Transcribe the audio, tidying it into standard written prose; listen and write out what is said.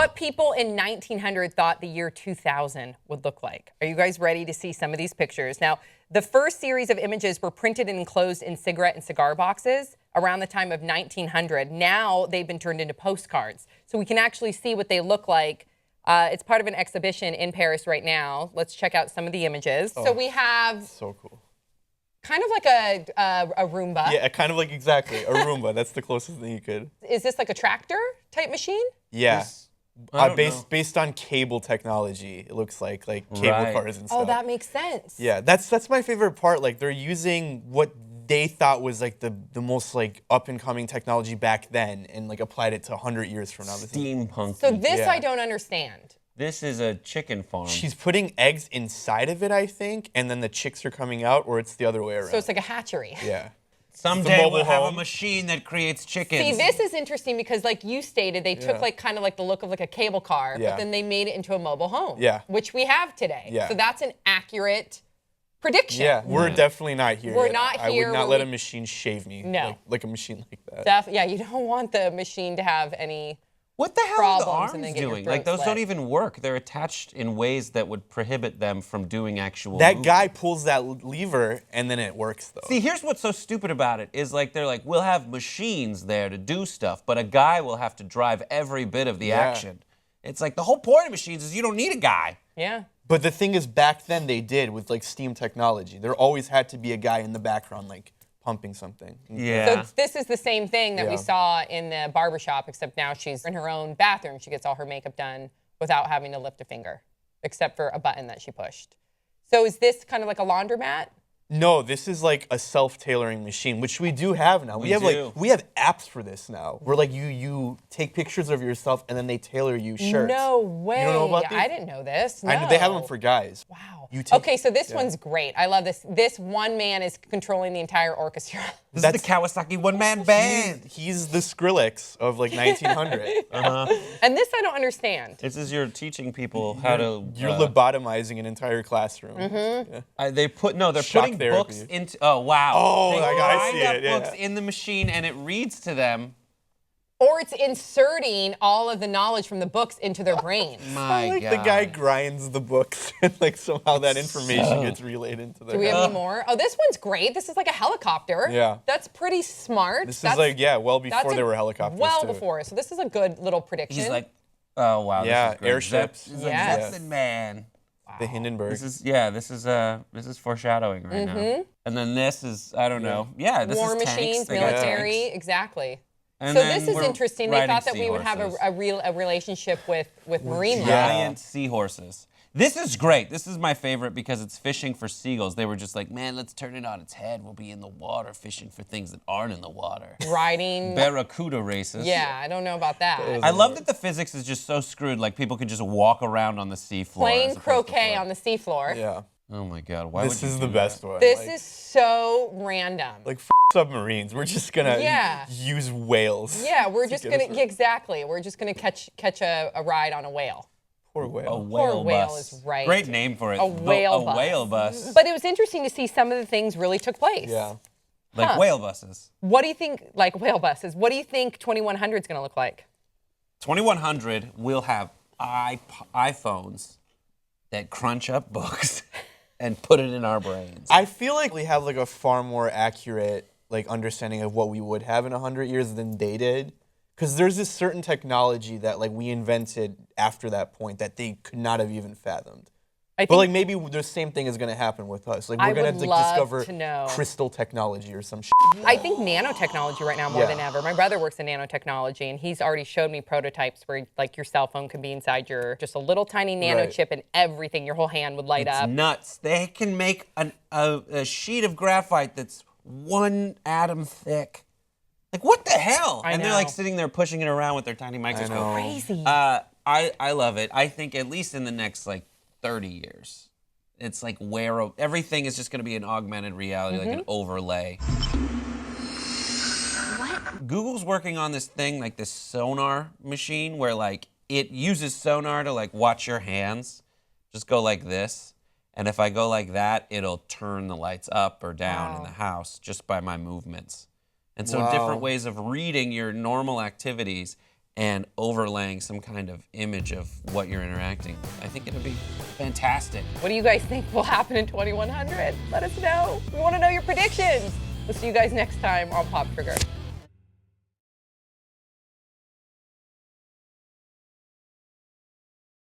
What people in 1900 thought the year 2000 would look like. Are you guys ready to see some of these pictures? Now, the first series of images were printed and enclosed in cigarette and cigar boxes around the time of 1900. Now they've been turned into postcards. So we can actually see what they look like. It's part of an exhibition in Paris right now. Let's check out some of the images. So we have So cool. kind of like a Roomba. Yeah, kind of like exactly a Roomba. That's the closest thing you could. Is this like a tractor type machine? Yeah. Based on cable technology, it looks like cable cars and stuff. Oh, that makes sense. Yeah, that's my favorite part. Like they're using what they thought was like the most like up and coming technology back then, and like applied it to 100 years from now. Steampunk. So this I don't understand. This is a chicken farm. She's putting eggs inside of it, I think, and then the chicks are coming out, or it's the other way around. So it's like a hatchery. Yeah. Someday mobile we'll have a home. machine that creates chickens. See, this is interesting because, like you stated, they took like kind of like the look of like a cable car, but then they made it into a mobile home. Yeah. Which we have today. Yeah. So that's an accurate prediction. Yeah, we're definitely not here We're yet. not I here would not where let a we- machine shave me. No. Like a machine like that. Yeah, you don't want the machine to have any. What the hell are the problems and arms then get your doing? throat Like, those slit. don't even work. They're attached in ways that would prohibit them from doing actual That movement. guy pulls that lever, and then it works, though. See, here's what's so stupid about it, is like, they're like, we'll have machines there to do stuff, but a guy will have to drive every bit of the action. It's like, the whole point of machines is you don't need a guy. Yeah. But the thing is, back then they did with like steam technology. There always had to be a guy in the background, like pumping something. Yeah. So this is the same thing that we Yeah. saw in the barbershop, except now she's in her own bathroom. She gets all her makeup done without having to lift a finger, except for a button that she pushed. So is this kind of like a laundromat? No, this is like a self-tailoring machine, which we do have now. We have apps for this now. Where like you take pictures of yourself and then they tailor you shirts. No way. You don't know about these? I didn't know this. No. I know they have them for guys. Wow. You take- Okay, so this one's great. I love this. This one man is controlling the entire orchestra. This is the Kawasaki one-man band. He's the Skrillex of like 1900. And this I don't understand. This is you're teaching people how to... You're lobotomizing an entire classroom. Mm-hmm. they're Shock putting therapy. books into... Oh, wow. Oh, they I grind see up it, yeah. books in the machine, and it reads to them. Or it's inserting all of the knowledge from the books into their brains. My Like God. the guy grinds the books and like somehow that information gets relayed into their Do we have any more? Oh, this one's great. This is like a helicopter. Yeah. That's pretty smart. This That's, is like, well that's before there were helicopters. Well too. before. So this is a good little prediction. He's like, oh, wow. Yeah, this is great. airships. Zeppelin, Yes. Zeppelin man. The Hindenburg. This is foreshadowing right now. And then this is, I don't know. Yeah, this War is tanks. machines, They got military, tanks. exactly. And So then this is we're interesting. They riding thought that we would have seahorses. a relationship with marine life. Giant seahorses. This is great. This is my favorite because it's fishing for seagulls. They were just like, man, let's turn it on its head. We'll be in the water fishing for things that aren't in the water. Riding. Barracuda races. Yeah, I don't know about that. I love that the physics is just so screwed. Like people could just walk around on the seafloor. Playing croquet on the seafloor. Yeah. Oh my God! Why This would you is do the best that? one. This Like- is so random. like submarines. We're just gonna use whales. Yeah, we're just get gonna us- exactly. We're just gonna catch a ride on a whale. Poor A whale. whale whale bus. is right. Great name for it. A whale bus. A whale bus. But it was interesting to see some of the things really took place. Yeah. Like whale buses. What do you think, like whale buses? What do you think 2100 is gonna look like? 2100 will have iPhones that crunch up books and put it in our brains. I feel like we have like a far more accurate like understanding of what we would have in 100 years than they did. Because there's this certain technology that like we invented after that point that they could not have even fathomed. I But think like maybe the same thing is gonna happen with us. Like we're I gonna would like love discover to know. crystal technology or some shit. I think nanotechnology right now more Yeah. than ever. My brother works in nanotechnology, and he's already showed me prototypes where like your cell phone can be inside your just a little tiny nano Right. chip, and everything, your whole hand would light It's up. nuts. They can make a sheet of graphite that's 1 atom thick. Like, what the hell? I And they're know. like sitting there pushing it around with their tiny microscope. know. Crazy. I love it. I think at least in the next like 30 years, it's like everything is just going to be an augmented reality, like an overlay. What? Google's working on this thing, like this sonar machine, where like it uses sonar to like watch your hands. Just go like this. And if I go like that, it'll turn the lights up or down in the house just by my movements. And so different ways of reading your normal activities and overlaying some kind of image of what you're interacting with. I think it'll be fantastic. What do you guys think will happen in 2100? Let us know. We want to know your predictions. We'll see you guys next time on Pop Trigger.